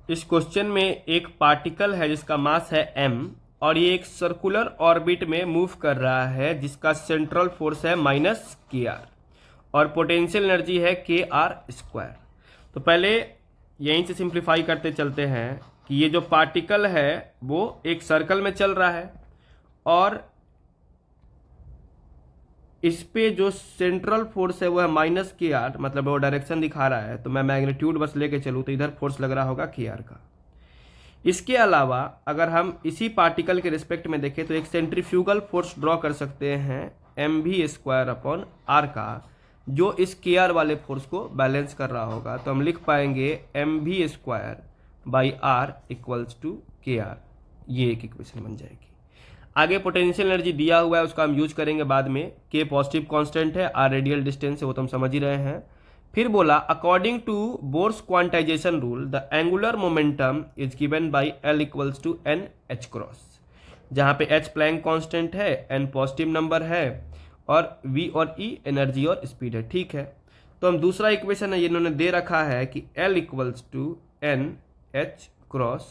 इस क्वेश्चन में एक पार्टिकल है जिसका मास है m और ये एक सर्कुलर ऑर्बिट में मूव कर रहा है जिसका सेंट्रल फोर्स है -kr और पोटेंशियल एनर्जी है kr²। तो पहले यहीं से सिंप्लीफाई करते चलते हैं कि ये जो पार्टिकल है वो एक सर्कल में चल रहा है और इस पे जो सेंट्रल फोर्स है वो है -kr, मतलब वो डायरेक्शन दिखा रहा है। तो मैं मैग्नीट्यूड बस लेके चलूँ तो इधर फोर्स लग रहा होगा kr का। इसके अलावा अगर हम इसी पार्टिकल के रिस्पेक्ट में देखें तो एक सेंट्रीफ्यूगल फोर्स ड्रॉ कर सकते हैं mv²/r का, जो इस kr वाले फोर्स को बैलेंस कर रहा होगा। तो हम लिख पाएंगे mv²/r = kr। ये एक इक्वेशन बन जाएगी। आगे पोटेंशियल एनर्जी दिया हुआ है, उसका हम यूज करेंगे बाद में। k पॉजिटिव कांस्टेंट है, r रेडियल डिस्टेंस है, वो तो हम समझ ही रहे हैं। फिर बोला according to Bohr's quantization rule the angular momentum is given by L = NH×, जहाँ पे H प्लैंक कांस्टेंट है, N पॉजिटिव नंबर है और V और E एनर्जी और स्पीड है। ठीक है, तो हम दूसरा इक्वेशन है, इन्होंने दे रखा है कि L = NH×,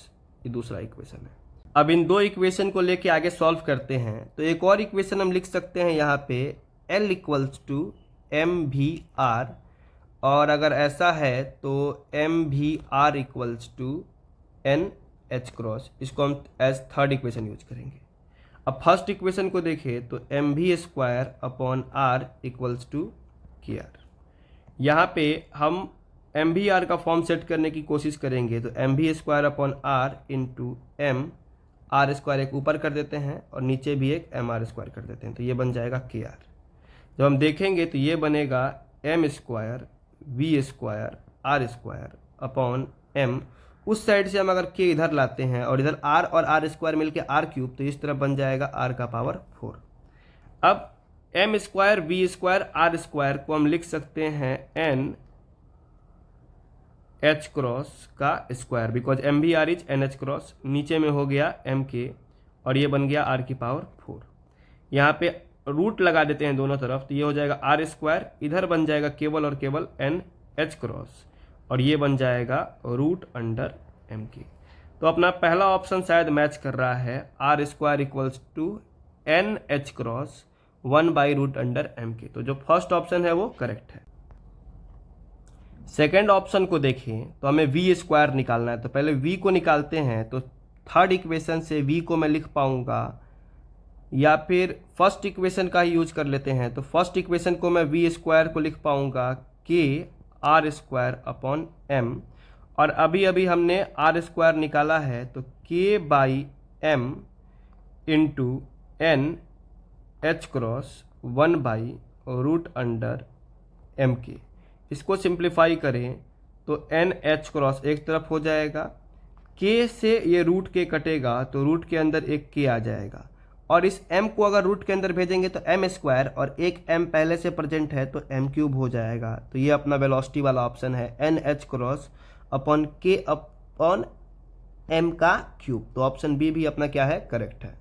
ये दूसरा इक्वेशन है। अब इन दो इक्वेशन को लेके आगे सॉल्व करते हैं। तो एक और इक्वेशन हम लिख सकते हैं यहाँ पे L = mvr, और अगर ऐसा है तो mvr = NH×, इसको हम एज थर्ड इक्वेशन यूज करेंगे। अब फर्स्ट इक्वेशन को देखें तो mv²/r = kr। यहाँ पे हम mvr का फॉर्म सेट करने की कोशिश करेंगे तो mv²/r इंटू r² एक ऊपर कर देते हैं और नीचे भी एक mr² कर देते हैं, तो ये बन जाएगा kr। जब हम देखेंगे तो ये बनेगा m²v²r²/m। उस साइड से हम अगर k इधर लाते हैं और इधर r और r² मिलके r³ तो इस तरफ बन जाएगा r⁴। अब m²v²r² को हम लिख सकते हैं NH× का square, because mvr is NH×, नीचे में हो गया mk और ये बन गया r⁴। यहाँ पे रूट लगा देते हैं दोनों तरफ, तो ये हो जाएगा r², इधर बन जाएगा केवल और केवल NH× और ये बन जाएगा √mk। तो अपना पहला ऑप्शन शायद मैच कर रहा है, r² = NH× 1/√mk। तो जो फर्स्ट ऑप्शन है वो करेक्ट है। सेकेंड ऑप्शन को देखें तो हमें v² निकालना है। तो पहले v को निकालते हैं, तो थर्ड इक्वेशन से v को मैं लिख पाऊंगा या फिर फर्स्ट इक्वेशन का ही यूज कर लेते हैं। तो फर्स्ट इक्वेशन को मैं v² को लिख पाऊंगा kr²/m, और अभी अभी हमने r² निकाला है तो k/m इंटू NH× 1/√mk। इसको सिंप्लीफाई करें तो NH× एक तरफ हो जाएगा, k से ये रूट के कटेगा तो रूट के अंदर एक k आ जाएगा, और इस m को अगर रूट के अंदर भेजेंगे तो m² और एक m पहले से प्रेजेंट है तो m³ हो जाएगा। तो ये अपना वेलोसिटी वाला ऑप्शन है NH×k/m3। तो ऑप्शन बी भी अपना क्या है, करेक्ट है।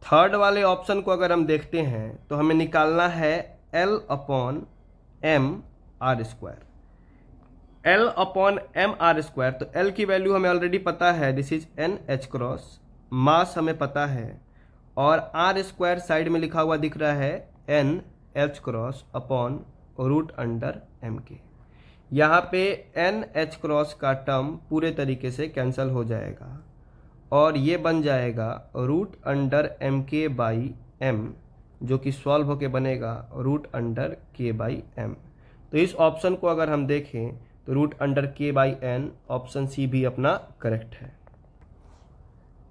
थर्ड वाले ऑप्शन को अगर हम देखते हैं तो हमें निकालना है L/mr²। L/mr², तो L की वैल्यू हमें ऑलरेडी पता है, दिस इज NH×, मास हमें पता है, और r² साइड में लिखा हुआ दिख रहा है NH×√mk। यहाँ पे NH× का टर्म पूरे तरीके से कैंसिल हो जाएगा और ये बन जाएगा √mk/m, जो कि सॉल्व होके बनेगा √k/m। तो इस ऑप्शन को अगर हम देखें तो √k/n, ऑप्शन सी भी अपना करेक्ट है।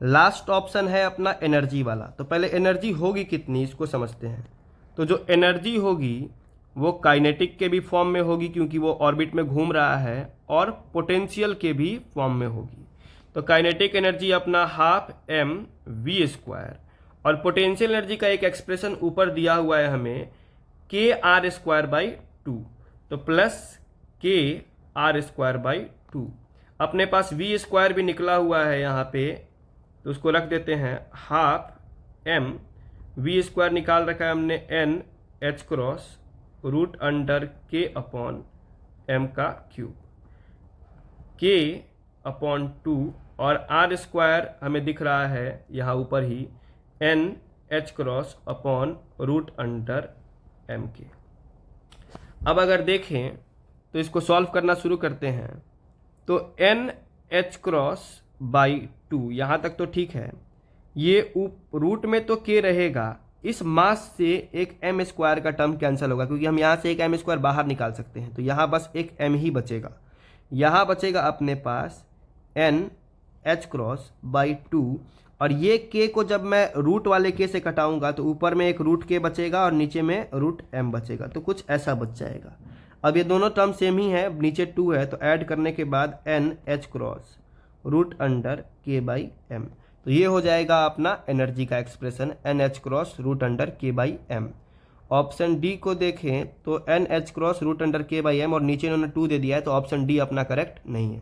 लास्ट ऑप्शन है अपना एनर्जी वाला। तो पहले एनर्जी होगी कितनी इसको समझते हैं। तो जो एनर्जी होगी वो काइनेटिक के भी फॉर्म में होगी क्योंकि वो ऑर्बिट में घूम रहा है, और पोटेंशियल के भी फॉर्म में होगी। तो काइनेटिक एनर्जी अपना ½ और पोटेंशियल एनर्जी का एक एक्सप्रेशन ऊपर दिया हुआ है हमें kr²/2, तो प्लस kr²/2। अपने पास v² भी निकला हुआ है यहाँ पे, तो उसको रख देते हैं ½ v² निकाल रखा है हमने NH× √k/m3। k अपॉन 2 और आर स्क्वायर हमें दिख रहा है यहाँ ऊपर ही N H cross upon route under M K. अब अगर देखें तो इसको सॉल्व करना शुरू करते हैं। तो एन एच क्रॉस बाई 2 यहाँ तक तो ठीक है, ये रूट में तो के रहेगा, इस मास से एक एम स्क्वायर का टर्म कैंसिल होगा क्योंकि हम यहाँ से एक एम स्क्वायर बाहर निकाल सकते हैं, तो यहाँ बस एक एम ही बचेगा। यहाँ बचेगा अपने पास एन एच क्रॉस बाई 2 और ये के को जब मैं रूट वाले के से कटाऊंगा तो ऊपर में एक रूट के बचेगा और नीचे में रूट एम बचेगा, तो कुछ ऐसा बच जाएगा। अब ये दोनों टर्म सेम ही है, नीचे 2 है तो ऐड करने के बाद N H cross root under K by M, तो ये हो जाएगा अपना एनर्जी का expression N H cross root under K by M. Option D को देखें तो N H cross root under K by M और नीचे इन्होंने 2 दे दिया है, तो ऑप्शन डी अपना करेक्ट नहीं है।